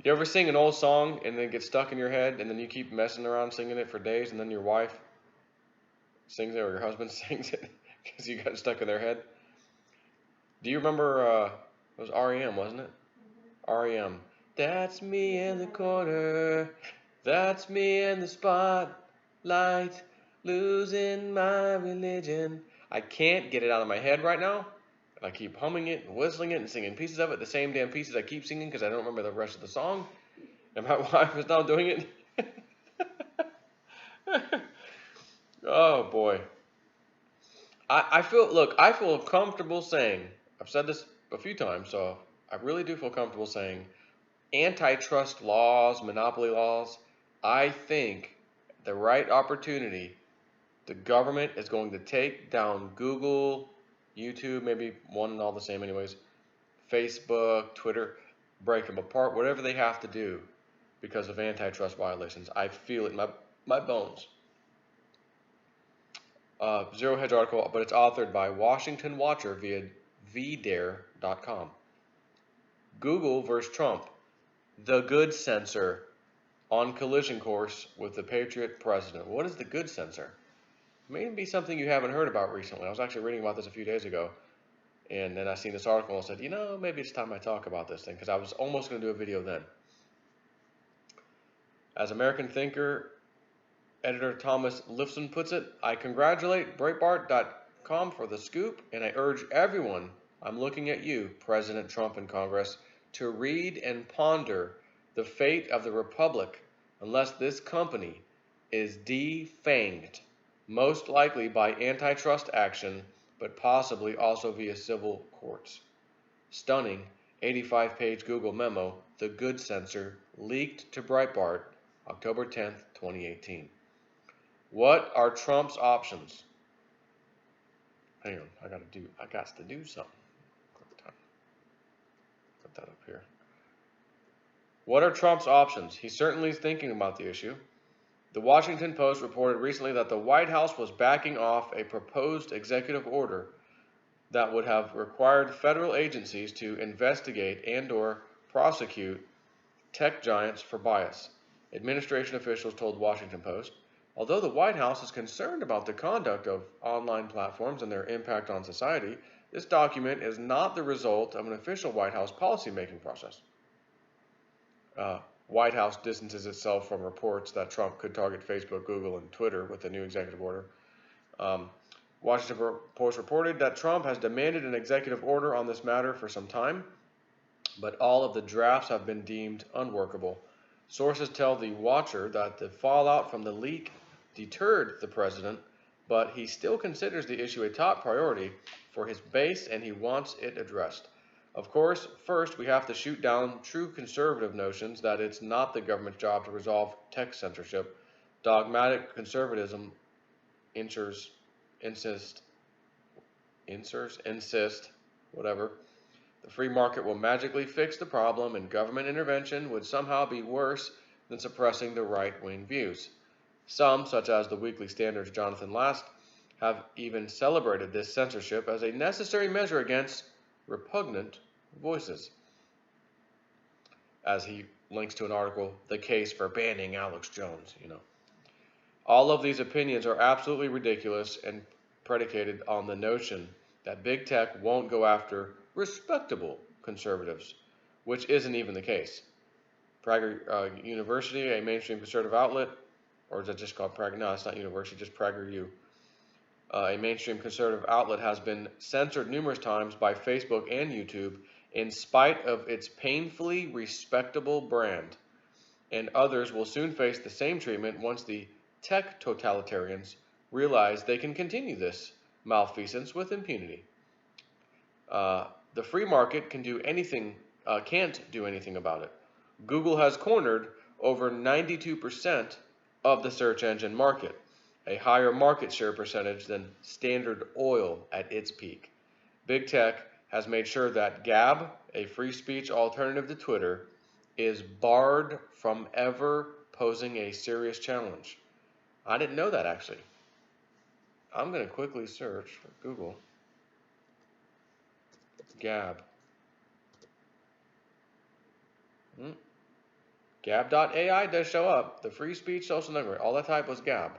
You ever sing an old song and then get stuck in your head and then you keep messing around singing it for days and then your wife sings it or your husband sings it because you got stuck in their head? Do you remember, it was REM, wasn't it? REM. That's me in the corner. That's me in the spotlight. Losing my religion. I can't get it out of my head right now. And I keep humming it and whistling it and singing pieces of it, the same damn pieces I keep singing because I don't remember the rest of the song. And my wife is now doing it. Oh boy. I feel comfortable saying, I've said this a few times, so I really do feel comfortable saying antitrust laws, monopoly laws, I think the right opportunity, the government is going to take down Google, YouTube, maybe one and all the same anyways, Facebook, Twitter, break them apart, whatever they have to do because of antitrust violations. I feel it in my bones. Zero Hedge article, but it's authored by Washington Watcher via vdare.com. Google versus Trump. The good censor on collision course with the Patriot president. What is the good censor? Maybe something you haven't heard about recently. I was actually reading about this a few days ago, and then I seen this article and said, maybe it's time I talk about this thing, because I was almost going to do a video then. As American thinker, editor Thomas Lifson puts it, I congratulate Breitbart.com for the scoop, and I urge everyone, I'm looking at you, President Trump and Congress, to read and ponder the fate of the Republic unless this company is defanged, most likely by antitrust action, but possibly also via civil courts. Stunning 85-page Google memo, The Good Censor, leaked to Breitbart October 10th, 2018. What are Trump's options? Hang on, I got to do something. Put that up here. What are Trump's options? He certainly is thinking about the issue. The Washington Post reported recently that the White House was backing off a proposed executive order that would have required federal agencies to investigate and/or prosecute tech giants for bias. Administration officials told Washington Post, although the White House is concerned about the conduct of online platforms and their impact on society, this document is not the result of an official White House policymaking process. White House distances itself from reports that Trump could target Facebook, Google, and Twitter with the new executive order. Washington Post reported that Trump has demanded an executive order on this matter for some time, but all of the drafts have been deemed unworkable. Sources tell the Watcher that the fallout from the leak deterred the president, but he still considers the issue a top priority for his base and he wants it addressed. Of course, first we have to shoot down true conservative notions that it's not the government's job to resolve tech censorship. Dogmatic conservatism insist, whatever. The free market will magically fix the problem, and government intervention would somehow be worse than suppressing the right-wing views. Some, such as the Weekly Standard's Jonathan Last, have even celebrated this censorship as a necessary measure against repugnant voices. As he links to an article, The Case for Banning Alex Jones, All of these opinions are absolutely ridiculous and predicated on the notion that big tech won't go after respectable conservatives, which isn't even the case. Prager University, a mainstream conservative outlet, or is it just called Prager? No, it's not University, just PragerU. A mainstream conservative outlet has been censored numerous times by Facebook and YouTube in spite of its painfully respectable brand, and others will soon face the same treatment once the tech totalitarians realize they can continue this malfeasance with impunity. The free market can't do anything about it. Google has cornered over 92% of the search engine market, a higher market share percentage than Standard Oil at its peak. Big tech has made sure that Gab, a free speech alternative to Twitter, is barred from ever posing a serious challenge. I didn't know that, actually. I'm going to quickly search for Google. Gab. Gab.ai does show up. The free speech social network. All that type was Gab.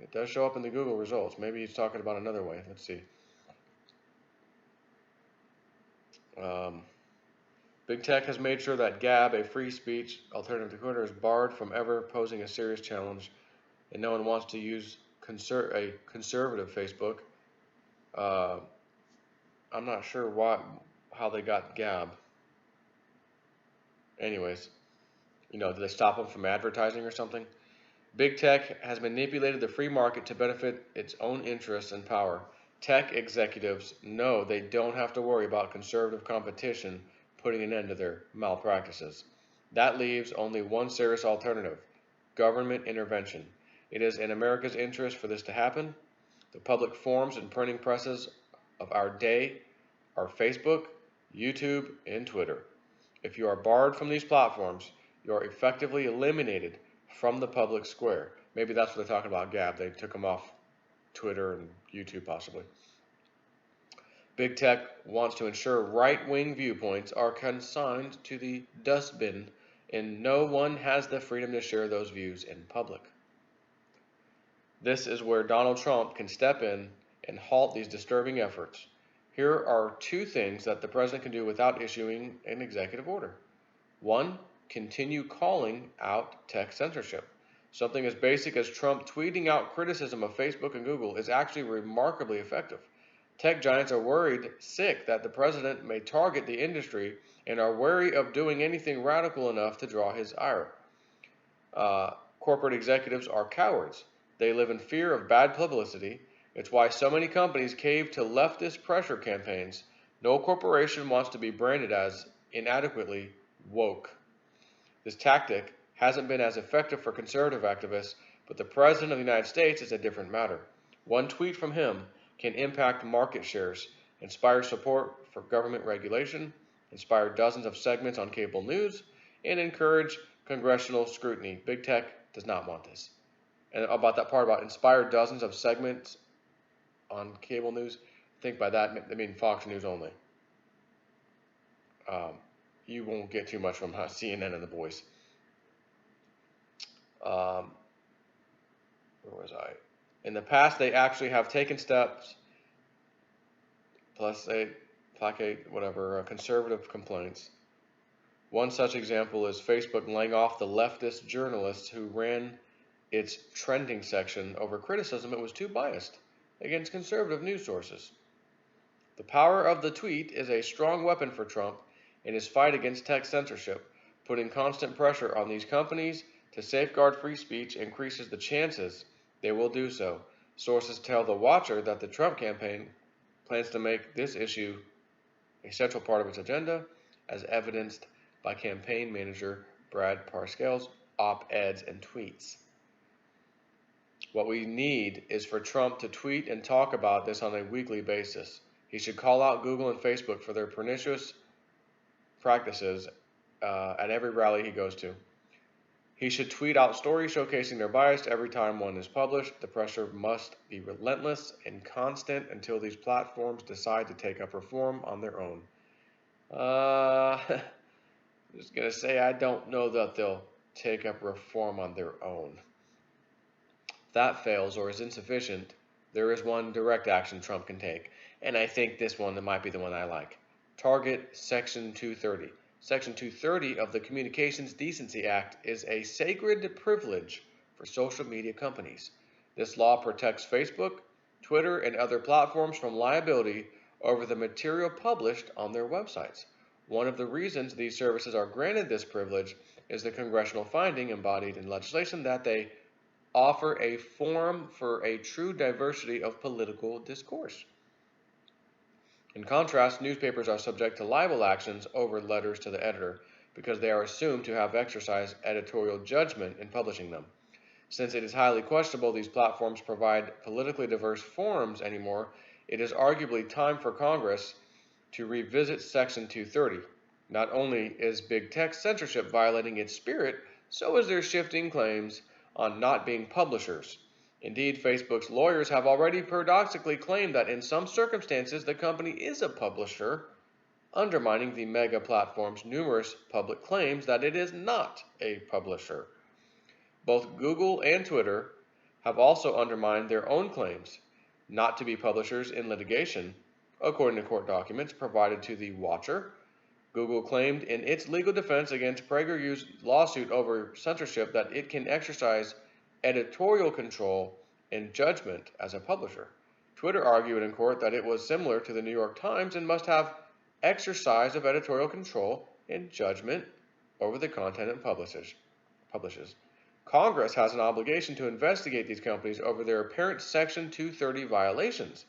It does show up in the Google results. Maybe he's talking about another way. Let's see. Big Tech has made sure that Gab, a free speech alternative to Twitter, is barred from ever posing a serious challenge, and no one wants to use a conservative Facebook. I'm not sure how they got Gab. Anyways, did they stop them from advertising or something? Big Tech has manipulated the free market to benefit its own interests and power. Tech executives know they don't have to worry about conservative competition putting an end to their malpractices. That leaves only one serious alternative: government intervention. It is in America's interest for this to happen. The public forums and printing presses of our day are Facebook, YouTube, and Twitter. If you are barred from these platforms, you are effectively eliminated from the public square. Maybe that's what they're talking about, Gab. They took them off Twitter and YouTube possibly. Big Tech wants to ensure right-wing viewpoints are consigned to the dustbin, and no one has the freedom to share those views in public. This is where Donald Trump can step in and halt these disturbing efforts. Here are two things that the president can do without issuing an executive order. One, continue calling out tech censorship. Something as basic as Trump tweeting out criticism of Facebook and Google is actually remarkably effective. Tech giants are sick that the president may target the industry and are wary of doing anything radical enough to draw his ire. Corporate executives are cowards. They live in fear of bad publicity. It's why so many companies cave to leftist pressure campaigns. No corporation wants to be branded as inadequately woke. This tactic hasn't been as effective for conservative activists, but the President of the United States is a different matter. One tweet from him can impact market shares, inspire support for government regulation, inspire dozens of segments on cable news, and encourage congressional scrutiny. Big Tech does not want this. And about that part about inspire dozens of segments on cable news, think by that, I mean Fox News only. You won't get too much from CNN and The Voice. Where was I? In the past, they actually have taken steps, plus they placate conservative complaints. One such example is Facebook laying off the leftist journalists who ran its trending section over criticism it was too biased against conservative news sources. The power of the tweet is a strong weapon for Trump in his fight against tech censorship. Putting constant pressure on these companies to safeguard free speech increases the chances they will do so. Sources tell The Watcher that the Trump campaign plans to make this issue a central part of its agenda, as evidenced by campaign manager Brad Parscale's op-eds and tweets. What we need is for Trump to tweet and talk about this on a weekly basis. He should call out Google and Facebook for their pernicious practices at every rally he goes to. He should tweet out stories showcasing their bias every time one is published. The pressure must be relentless and constant until these platforms decide to take up reform on their own. I'm just going to say I don't know that they'll take up reform on their own. If that fails or is insufficient, there is one direct action Trump can take, and I think this one might be the one I like. Target Section 230. Section 230 of the Communications Decency Act is a sacred privilege for social media companies. This law protects Facebook, Twitter, and other platforms from liability over the material published on their websites. One of the reasons these services are granted this privilege is the congressional finding embodied in legislation that they offer a forum for a true diversity of political discourse. In contrast, newspapers are subject to libel actions over letters to the editor because they are assumed to have exercised editorial judgment in publishing them. Since it is highly questionable these platforms provide politically diverse forums anymore, it is arguably time for Congress to revisit Section 230. Not only is big tech censorship violating its spirit, so is their shifting claims on not being publishers. Indeed, Facebook's lawyers have already paradoxically claimed that in some circumstances the company is a publisher undermining the mega platform's numerous public claims that it is not a publisher. Both Google and Twitter have also undermined their own claims not to be publishers in litigation, according to court documents provided to the Watcher. Google claimed in its legal defense against PragerU's lawsuit over censorship that it can exercise editorial control and judgment as a publisher. Twitter argued in court that it was similar to the New York Times and must have exercise of editorial control and judgment over the content it publishes. Congress has an obligation to investigate these companies over their apparent Section 230 violations,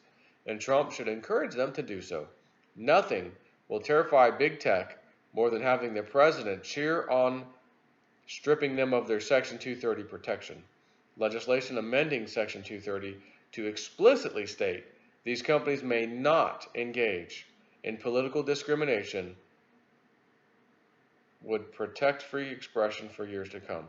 and Trump should encourage them to do so. Nothing will terrify big tech more than having the president cheer on stripping them of their Section 230 protection. Legislation amending Section 230 to explicitly state these companies may not engage in political discrimination would protect free expression for years to come.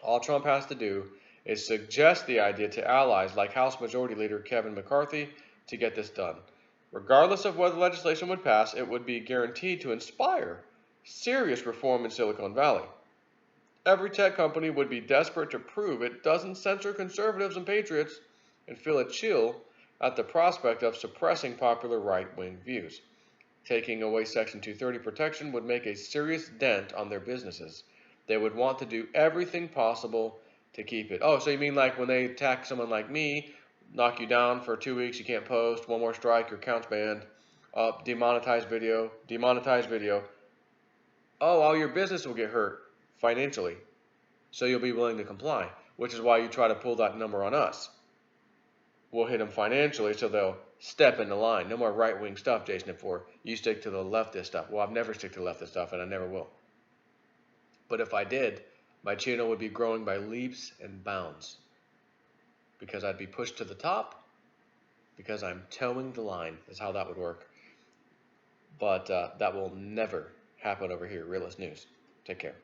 All Trump has to do is suggest the idea to allies like House Majority Leader Kevin McCarthy to get this done. Regardless of whether legislation would pass, it would be guaranteed to inspire serious reform in Silicon Valley. Every tech company would be desperate to prove it doesn't censor conservatives and patriots and feel a chill at the prospect of suppressing popular right-wing views. Taking away Section 230 protection would make a serious dent on their businesses. They would want to do everything possible to keep it. Oh, so you mean like when they attack someone like me, knock you down for 2 weeks, you can't post, one more strike, your account's banned, demonetize video. Oh, all your business will get hurt financially, so you'll be willing to comply, which is why you try to pull that number on us. We'll hit them financially, so they'll step in the line. No more right-wing stuff, Jason, for you stick to the leftist stuff. Well, I've never stick to leftist stuff, and I never will. But if I did, my channel would be growing by leaps and bounds because I'd be pushed to the top because I'm towing the line is how that would work. But that will never happen over here. Realist News. Take care.